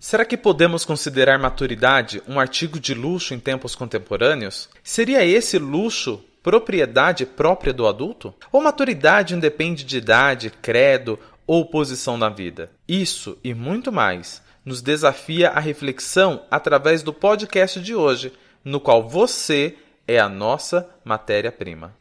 Será que podemos considerar maturidade um artigo de luxo em tempos contemporâneos? Seria esse luxo propriedade própria do adulto? Ou maturidade independe de idade, credo ou posição na vida? Isso e muito mais nos desafia a reflexão através do podcast de hoje, no qual você é a nossa matéria-prima.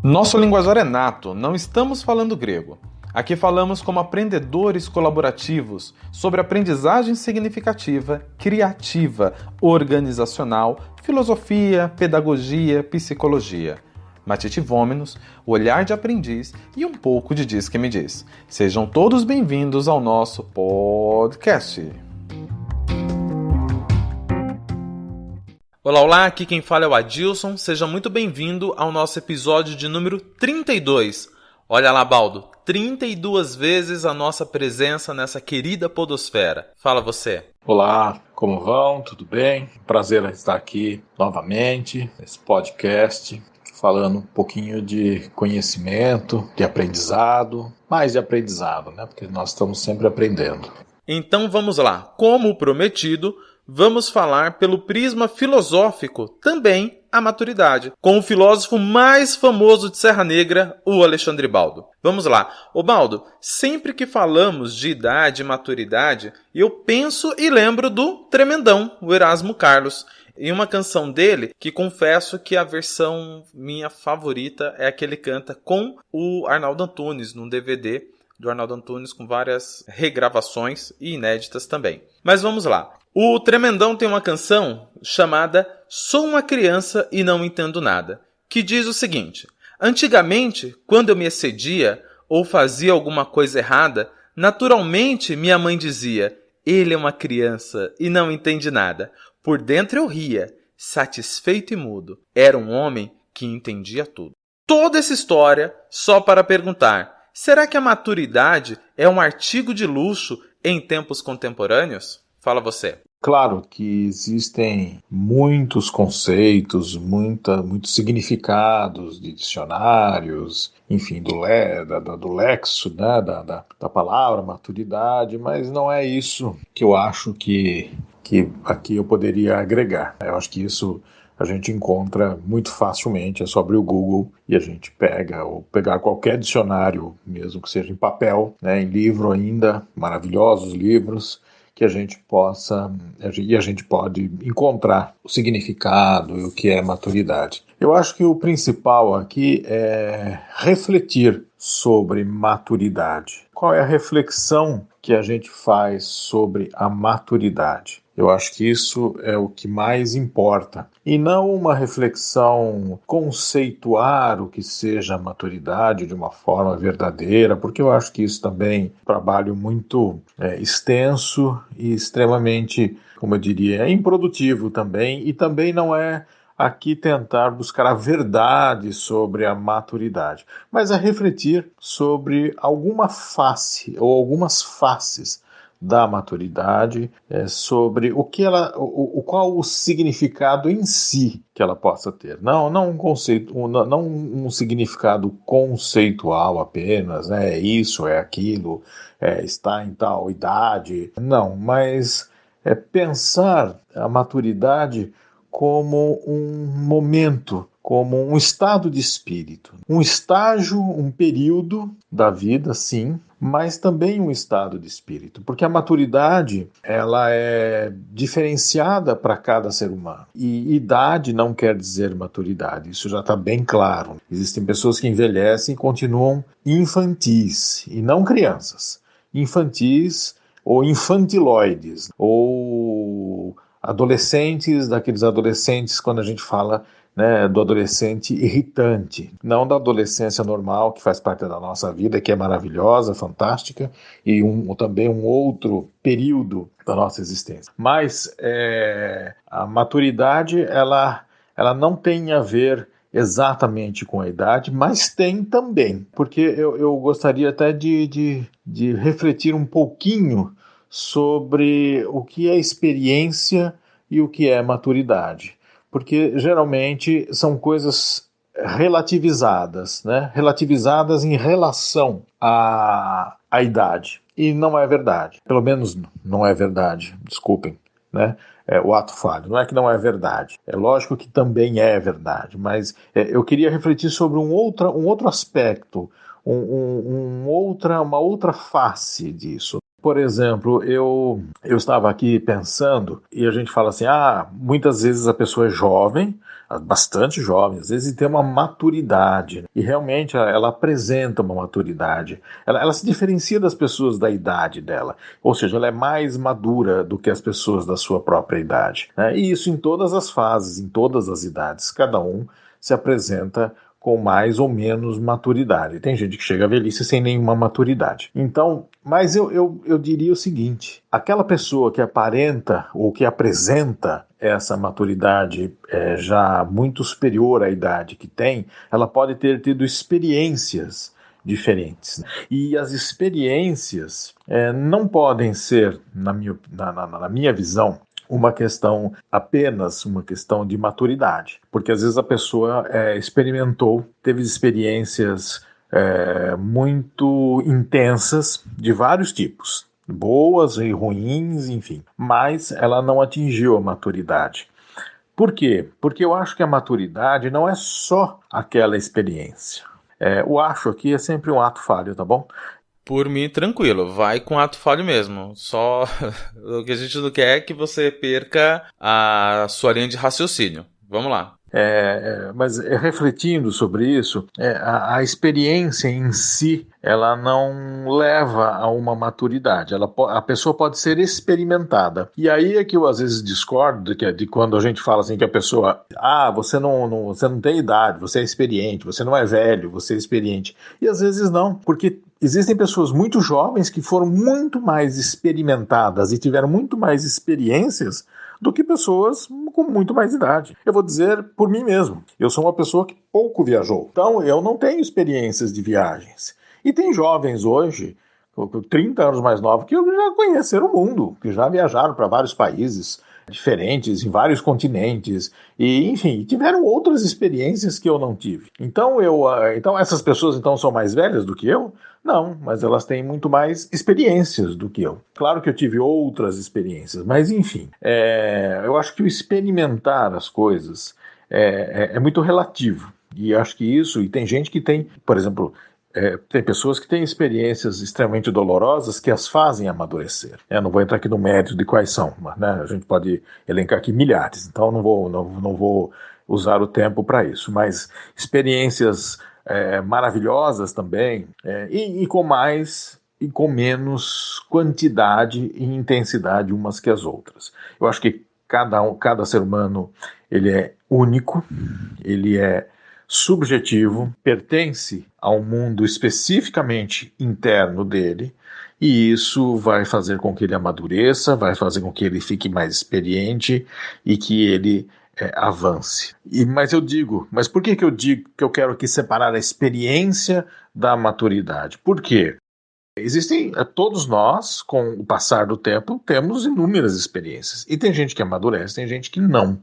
Nosso linguajar é nato, não estamos falando grego. Aqui falamos como aprendedores colaborativos sobre aprendizagem significativa, criativa, organizacional, filosofia, pedagogia, psicologia. Matitivômenos, o olhar de aprendiz e um pouco de Diz que me diz. Sejam todos bem-vindos ao nosso podcast. Olá, olá, aqui quem fala é o Adilson. Seja muito bem-vindo ao nosso episódio de número 32. Olha lá, Baldo, 32 vezes a nossa presença nessa querida podosfera. Fala você. Olá, como vão? Tudo bem? Prazer estar aqui novamente nesse podcast, falando um pouquinho de conhecimento, de aprendizado, mais de aprendizado, né? Porque nós estamos sempre aprendendo. Então vamos lá. Como prometido, vamos falar pelo prisma filosófico também a maturidade, com o filósofo mais famoso de Serra Negra, o Alexandre Baldo. Vamos lá. Ô Baldo, sempre que falamos de idade e maturidade, eu penso e lembro do tremendão, o Erasmo Carlos, e uma canção dele que confesso que a versão minha favorita é a que ele canta com o Arnaldo Antunes, num DVD do Arnaldo Antunes com várias regravações e inéditas também. Mas vamos lá. O Tremendão tem uma canção chamada Sou uma criança e não entendo nada, que diz o seguinte: antigamente, quando eu me excedia ou fazia alguma coisa errada, naturalmente minha mãe dizia: ele é uma criança e não entende nada. Por dentro eu ria, satisfeito e mudo. Era um homem que entendia tudo. Toda essa história só para perguntar: será que a maturidade é um artigo de luxo em tempos contemporâneos? Fala você. Claro que existem muitos conceitos, muitos significados de dicionários, enfim, do lexo, né, da palavra maturidade, mas não é isso que eu acho que aqui eu poderia agregar. Eu acho que isso a gente encontra muito facilmente, é só abrir o Google e a gente pega, ou pegar qualquer dicionário, mesmo que seja em papel, né, em livro ainda, maravilhosos livros, que a gente pode encontrar o significado e o que é maturidade. Eu acho que o principal aqui é refletir sobre maturidade. Qual é a reflexão que a gente faz sobre a maturidade? Eu acho que isso é o que mais importa. E não uma reflexão conceituar o que seja a maturidade de uma forma verdadeira, porque eu acho que isso também é um trabalho muito extenso e extremamente, como eu diria, improdutivo também, e também não é aqui tentar buscar a verdade sobre a maturidade, mas a refletir sobre alguma face ou algumas faces da maturidade, sobre o que qual o significado em si que ela possa ter. Não um conceito, não um significado conceitual apenas, né? É isso, é aquilo, está em tal idade. Não, mas pensar a maturidade como um momento, como um estado de espírito, um estágio, um período da vida, sim, mas também um estado de espírito, porque a maturidade ela é diferenciada para cada ser humano. E idade não quer dizer maturidade, isso já está bem claro. Existem pessoas que envelhecem e continuam infantis, e não crianças. Infantis ou infantiloides, ou adolescentes, daqueles adolescentes quando a gente fala, né, do adolescente irritante, não da adolescência normal que faz parte da nossa vida, que é maravilhosa, fantástica, e também um outro período da nossa existência. Mas a maturidade ela não tem a ver exatamente com a idade, mas tem também, porque eu gostaria até de refletir um pouquinho sobre o que é experiência e o que é maturidade, porque geralmente são coisas relativizadas, né? Relativizadas em relação à idade. E não é verdade. Pelo menos não é verdade. Desculpem, né? O ato falho. Não é que não é verdade. É lógico que também é verdade, mas eu queria refletir sobre um outro aspecto, uma outra face disso. Por exemplo, eu estava aqui pensando e a gente fala assim, muitas vezes a pessoa é jovem, bastante jovem, às vezes tem uma maturidade, e realmente ela apresenta uma maturidade. Ela se diferencia das pessoas da idade dela, ou seja, ela é mais madura do que as pessoas da sua própria idade, né? E isso em todas as fases, em todas as idades, cada um se apresenta com mais ou menos maturidade. Tem gente que chega à velhice sem nenhuma maturidade. Então, mas eu diria o seguinte, aquela pessoa que aparenta ou que apresenta essa maturidade já muito superior à idade que tem, ela pode ter tido experiências diferentes. E as experiências não podem ser, na minha visão, apenas uma questão de maturidade, porque às vezes a pessoa teve experiências muito intensas de vários tipos, boas e ruins, enfim, mas ela não atingiu a maturidade. Por quê? Porque eu acho que a maturidade não é só aquela experiência. O acho aqui é sempre um ato falho, tá bom? Por mim, tranquilo, vai com ato falho mesmo. Só o que a gente não quer é que você perca a sua linha de raciocínio. Vamos lá. Mas refletindo sobre isso, a experiência em si, ela não leva a uma maturidade. A pessoa pode ser experimentada. E aí é que eu às vezes discordo de quando a gente fala assim que a pessoa, você não tem idade, você é experiente, você não é velho, você é experiente. E às vezes não, porque existem pessoas muito jovens que foram muito mais experimentadas e tiveram muito mais experiências do que pessoas com muito mais idade. Eu vou dizer por mim mesmo. Eu sou uma pessoa que pouco viajou. Então, eu não tenho experiências de viagens. E tem jovens hoje, com 30 anos mais novos, que já conheceram o mundo, que já viajaram para vários países diferentes, em vários continentes, e enfim, tiveram outras experiências que eu não tive. Então, essas pessoas então são mais velhas do que eu? Não, mas elas têm muito mais experiências do que eu. Claro que eu tive outras experiências, mas enfim, eu acho que o experimentar as coisas é muito relativo. E acho que isso, e tem gente que tem, por exemplo, tem pessoas que têm experiências extremamente dolorosas que as fazem amadurecer. Não vou entrar aqui no mérito de quais são, mas, né, a gente pode elencar aqui milhares, então não vou usar o tempo para isso. Mas experiências maravilhosas também, e com menos quantidade e intensidade umas que as outras. Eu acho que cada ser humano ele é único, ele é subjetivo, pertence a um mundo especificamente interno dele, e isso vai fazer com que ele amadureça, vai fazer com que ele fique mais experiente e que ele avance. Mas por que eu digo que eu quero aqui separar a experiência da maturidade? Por quê? Todos nós, com o passar do tempo, temos inúmeras experiências. E tem gente que amadurece, tem gente que não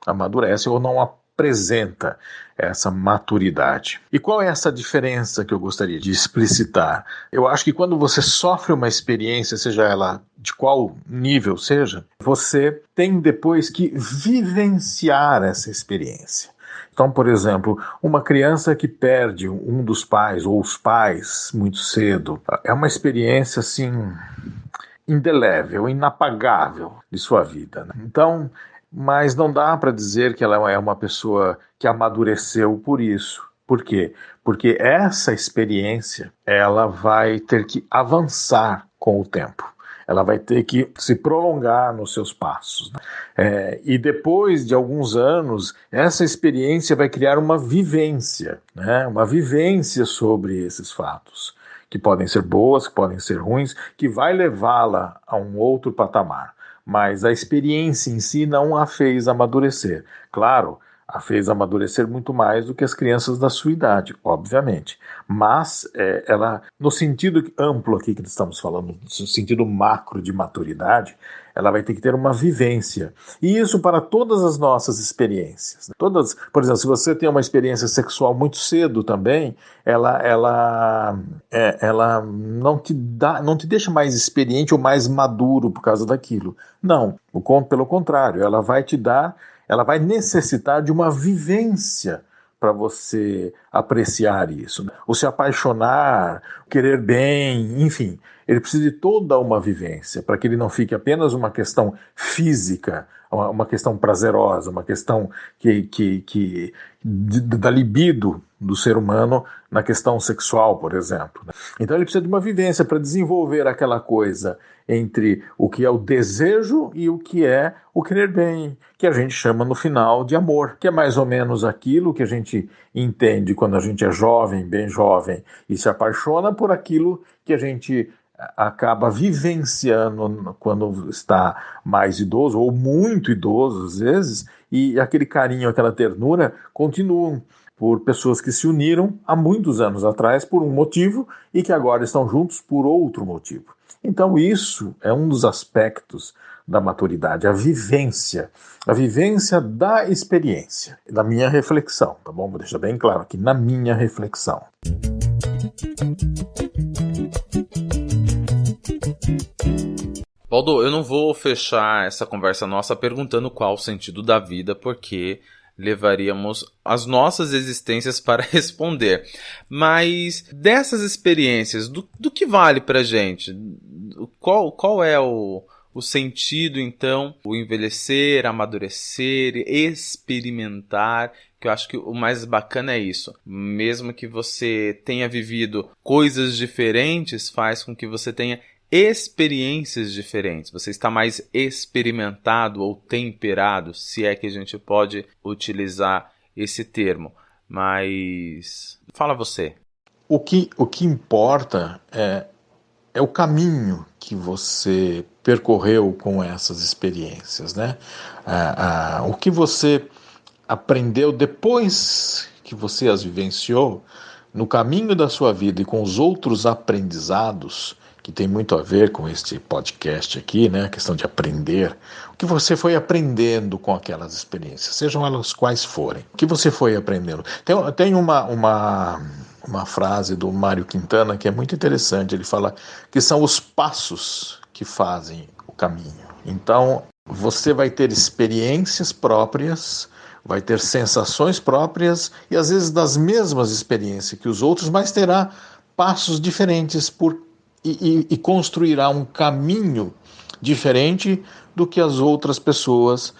amadurece ou não apresenta essa maturidade. E qual é essa diferença que eu gostaria de explicitar? Eu acho que quando você sofre uma experiência, seja ela de qual nível seja, você tem depois que vivenciar essa experiência. Então, por exemplo, uma criança que perde um dos pais ou os pais muito cedo, é uma experiência assim indelével, inapagável de sua vida, né? Então, mas não dá para dizer que ela é uma pessoa que amadureceu por isso. Por quê? Porque essa experiência, ela vai ter que avançar com o tempo. Ela vai ter que se prolongar nos seus passos. E depois de alguns anos, essa experiência vai criar uma vivência, né? Uma vivência sobre esses fatos, que podem ser boas, que podem ser ruins, que vai levá-la a um outro patamar. Mas a experiência em si não a fez amadurecer. Claro, a fez amadurecer muito mais do que as crianças da sua idade, obviamente. Mas ela, no sentido amplo aqui que estamos falando, no sentido macro de maturidade, ela vai ter que ter uma vivência. E isso para todas as nossas experiências. Todas, por exemplo, se você tem uma experiência sexual muito cedo também, ela não te deixa mais experiente ou mais maduro por causa daquilo. Não, pelo contrário, ela vai necessitar de uma vivência para você apreciar isso. Ou se apaixonar, querer bem, enfim, ele precisa de toda uma vivência para que ele não fique apenas uma questão física, uma questão prazerosa, uma questão da libido do ser humano na questão sexual, por exemplo. Então ele precisa de uma vivência para desenvolver aquela coisa entre o que é o desejo e o que é o querer bem, que a gente chama no final de amor, que é mais ou menos aquilo que a gente entende quando a gente é jovem, bem jovem, e se apaixona por aquilo que a gente acaba vivenciando quando está mais idoso, ou muito idoso às vezes, e aquele carinho, aquela ternura continuam por pessoas que se uniram há muitos anos atrás por um motivo e que agora estão juntos por outro motivo. Então isso é um dos aspectos da maturidade, a vivência da experiência, da minha reflexão, tá bom? Vou deixar bem claro aqui, na minha reflexão. Baldo, eu não vou fechar essa conversa nossa perguntando qual o sentido da vida, porque levaríamos as nossas existências para responder. Mas dessas experiências, do que vale pra gente? Qual é o sentido, então, o envelhecer, amadurecer, experimentar, que eu acho que o mais bacana é isso. Mesmo que você tenha vivido coisas diferentes, faz com que você tenha experiências diferentes. Você está mais experimentado ou temperado, se é que a gente pode utilizar esse termo. Mas fala você. O que importa é o caminho que você percorreu com essas experiências, né? O que você aprendeu depois que você as vivenciou, no caminho da sua vida e com os outros aprendizados, que tem muito a ver com este podcast aqui, né? A questão de aprender. O que você foi aprendendo com aquelas experiências, sejam elas quais forem. O que você foi aprendendo. Tem uma frase do Mário Quintana que é muito interessante. Ele fala que são os passos que fazem o caminho. Então, você vai ter experiências próprias, vai ter sensações próprias e às vezes das mesmas experiências que os outros, mas terá passos diferentes e construirá um caminho diferente do que as outras pessoas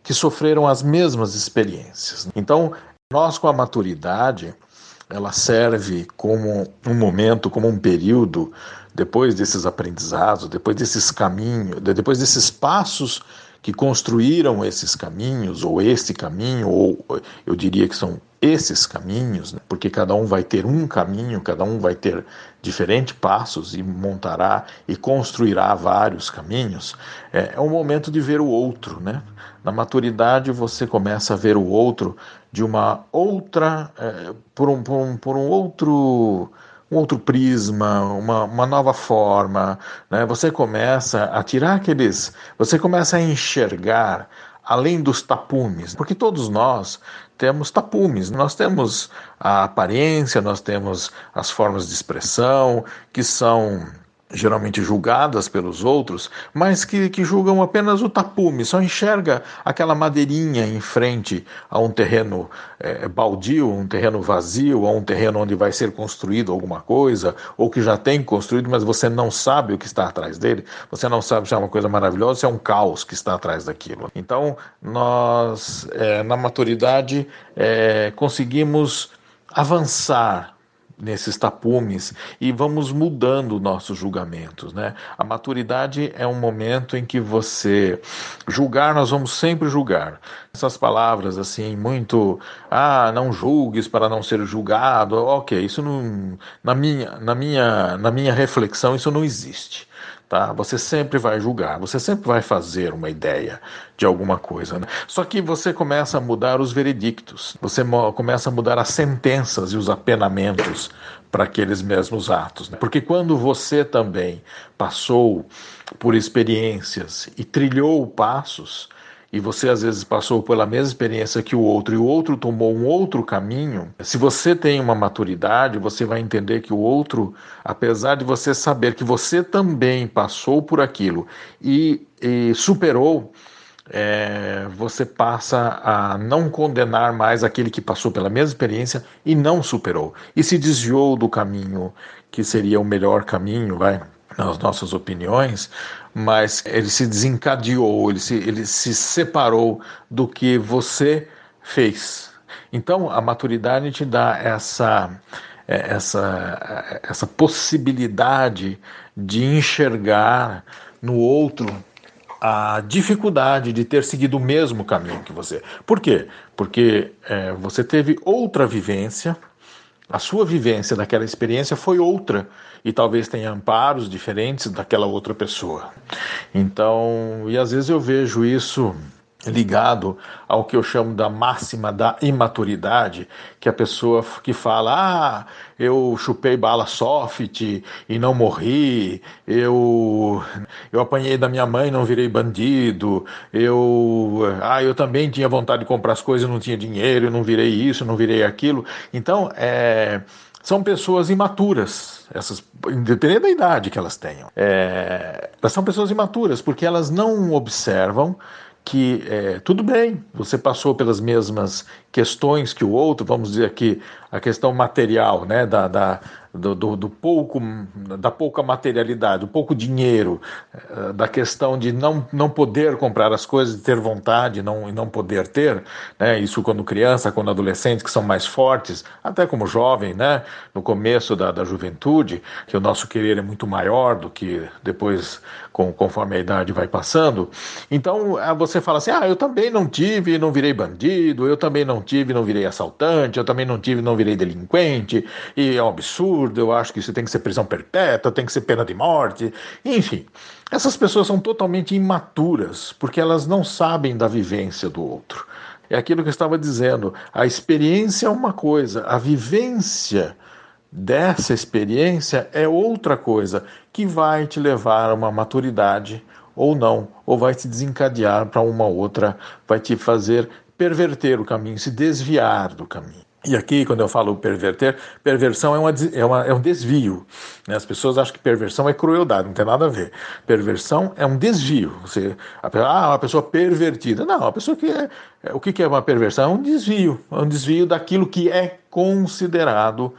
que sofreram as mesmas experiências. Então, nós com a maturidade, ela serve como um momento, como um período, depois desses aprendizados, depois desses caminhos, depois desses passos que construíram esses caminhos, ou este caminho, ou eu diria que são esses caminhos, né? Porque cada um vai ter um caminho, cada um vai ter diferentes passos e montará e construirá vários caminhos. É um momento de ver o outro, né? Na maturidade você começa a ver o outro de uma outra, por um outro prisma, uma nova forma, né? Você começa a tirar você começa a enxergar além dos tapumes, porque todos nós temos tapumes, nós temos a aparência, nós temos as formas de expressão que são geralmente julgadas pelos outros, mas que julgam apenas o tapume, só enxerga aquela madeirinha em frente a um terreno baldio, um terreno vazio, a um terreno onde vai ser construído alguma coisa, ou que já tem construído, mas você não sabe o que está atrás dele, você não sabe se é uma coisa maravilhosa, se é um caos que está atrás daquilo. Então, nós, na maturidade, conseguimos avançar nesses tapumes e vamos mudando nossos julgamentos, né? A maturidade é um momento em que você julgar, nós vamos sempre julgar. Essas palavras assim, muito, não julgues para não ser julgado, ok, isso não, na minha reflexão, isso não existe. tá? Você sempre vai julgar, você sempre vai fazer uma ideia de alguma coisa, né? Só que você começa a mudar os veredictos, você começa a mudar as sentenças e os apenamentos para aqueles mesmos atos, né? Porque quando você também passou por experiências e trilhou passos, e você às vezes passou pela mesma experiência que o outro e o outro tomou um outro caminho, se você tem uma maturidade, você vai entender que o outro, apesar de você saber que você também passou por aquilo e superou, você passa a não condenar mais aquele que passou pela mesma experiência e não superou, e se desviou do caminho que seria o melhor caminho, nas nossas opiniões, mas ele se desencadeou, ele se separou do que você fez. Então, a maturidade te dá essa possibilidade de enxergar no outro a dificuldade de ter seguido o mesmo caminho que você. Por quê? Porque você teve outra vivência, a sua vivência daquela experiência foi outra e talvez tenha amparos diferentes daquela outra pessoa. Então, e às vezes eu vejo isso ligado ao que eu chamo da máxima da imaturidade, que a pessoa que fala, eu chupei bala soft e não morri, eu apanhei da minha mãe e não virei bandido, eu também tinha vontade de comprar as coisas e não tinha dinheiro, eu não virei isso, não virei aquilo. Então, são pessoas imaturas, independente da idade que elas tenham. Elas são pessoas imaturas porque elas não observam que tudo bem, você passou pelas mesmas questões que o outro, vamos dizer aqui, a questão material, né, da pouca materialidade, do pouco dinheiro, da questão de não poder comprar as coisas, de ter vontade e não poder ter, né, isso quando criança, quando adolescente, que são mais fortes, até como jovem, né, no começo da juventude, que o nosso querer é muito maior do que depois, conforme a idade vai passando. Então, você fala assim, eu também não tive e não virei bandido, eu também não tive e não virei assaltante, eu também não tive e não virei delinquente, e é um absurdo, eu acho que isso tem que ser prisão perpétua, tem que ser pena de morte, enfim. Essas pessoas são totalmente imaturas, porque elas não sabem da vivência do outro. É aquilo que eu estava dizendo, a experiência é uma coisa, a vivência dessa experiência é outra coisa, que vai te levar a uma maturidade ou não, ou vai te desencadear para uma outra, vai te fazer perverter o caminho, se desviar do caminho. E aqui, quando eu falo perverter, perversão é um desvio. Né? As pessoas acham que perversão é crueldade, não tem nada a ver. Perversão é um desvio. Uma pessoa pervertida. Não, a pessoa o que é uma perversão? É um desvio daquilo que é considerado,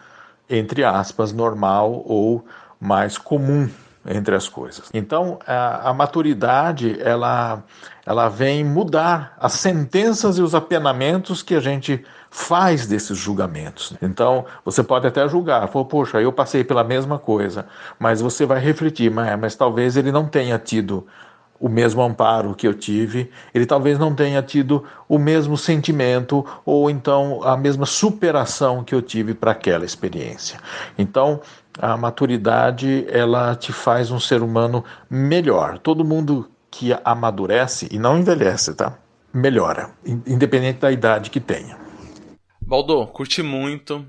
entre aspas, normal ou mais comum entre as coisas. Então, a maturidade, ela vem mudar as sentenças e os apenamentos que a gente faz desses julgamentos. Então, você pode até julgar, poxa, eu passei pela mesma coisa, mas você vai refletir, mas talvez ele não tenha tido o mesmo amparo que eu tive, ele talvez não tenha tido o mesmo sentimento ou então a mesma superação que eu tive para aquela experiência. Então, a maturidade, ela te faz um ser humano melhor. Todo mundo que amadurece e não envelhece, tá? Melhora, independente da idade que tenha. Baldo, curti muito.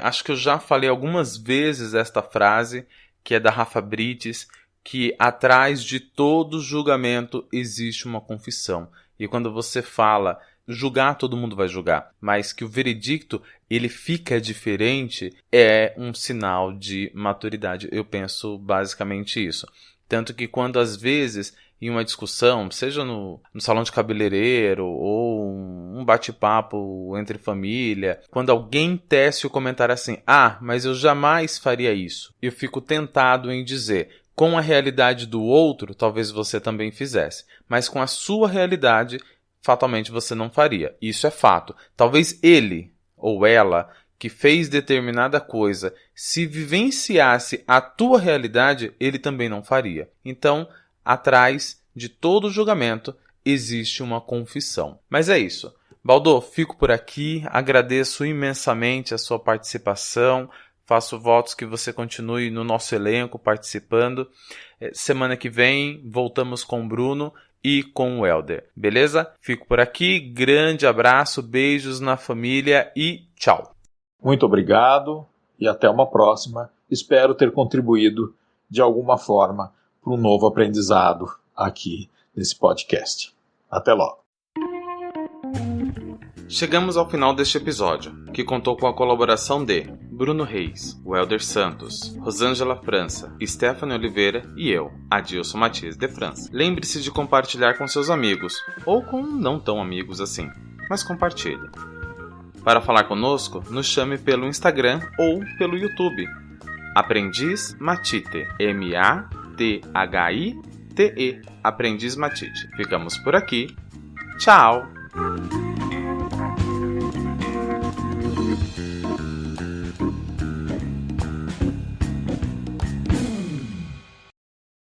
Acho que eu já falei algumas vezes esta frase, que é da Rafa Brites, que atrás de todo julgamento existe uma confissão. E quando você fala, julgar todo mundo vai julgar, mas que o veredicto ele fica diferente, é um sinal de maturidade. Eu penso basicamente isso. Tanto que quando às vezes em uma discussão, seja no salão de cabeleireiro ou um bate-papo entre família, quando alguém tece o comentário assim, mas eu jamais faria isso, eu fico tentado em dizer, com a realidade do outro, talvez você também fizesse. Mas com a sua realidade, fatalmente você não faria. Isso é fato. Talvez ele ou ela que fez determinada coisa, se vivenciasse a tua realidade, ele também não faria. Então, atrás de todo julgamento, existe uma confissão. Mas é isso. Baldo, fico por aqui. Agradeço imensamente a sua participação. Faço votos que você continue no nosso elenco participando. Semana que vem voltamos com o Bruno e com o Helder, beleza? Fico por aqui, grande abraço, beijos na família e tchau. Muito obrigado e até uma próxima. Espero ter contribuído de alguma forma para um novo aprendizado aqui nesse podcast. Até logo. Chegamos ao final deste episódio, que contou com a colaboração de Bruno Reis, Welder Santos, Rosângela França, Stephanie Oliveira e eu, Adilson Matias de França. Lembre-se de compartilhar com seus amigos, ou com não tão amigos assim, mas compartilhe. Para falar conosco, nos chame pelo Instagram ou pelo YouTube. Aprendiz Matite, Mathite, Aprendiz Matite. Ficamos por aqui. Tchau!